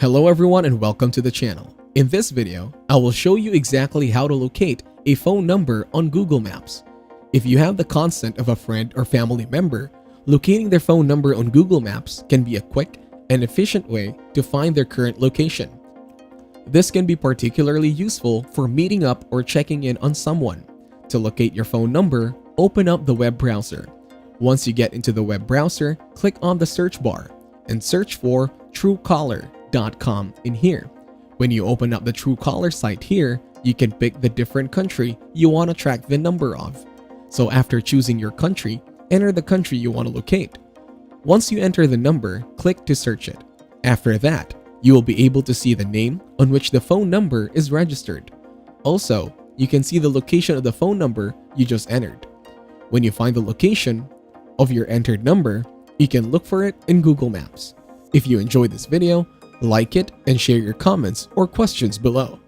Hello everyone and welcome to the channel. In this video, I will show you exactly how to locate a phone number on Google Maps. If you have the consent of a friend or family member, locating their phone number on Google Maps can be a quick and efficient way to find their current location. This can be particularly useful for meeting up or checking in on someone. To locate your phone number, open up the web browser. Once you get into the web browser, click on the search bar and search for Truecaller.com in here. When you open up the Truecaller site here, you can pick the different country you want to track the number of. So after choosing your country, enter the country you want to locate. Once you enter the number, click to search it. After that, you will be able to see the name on which the phone number is registered. Also, you can see the location of the phone number you just entered. When you find the location of your entered number, you can look for it in Google Maps. If you enjoyed this video, like it and share your comments or questions below.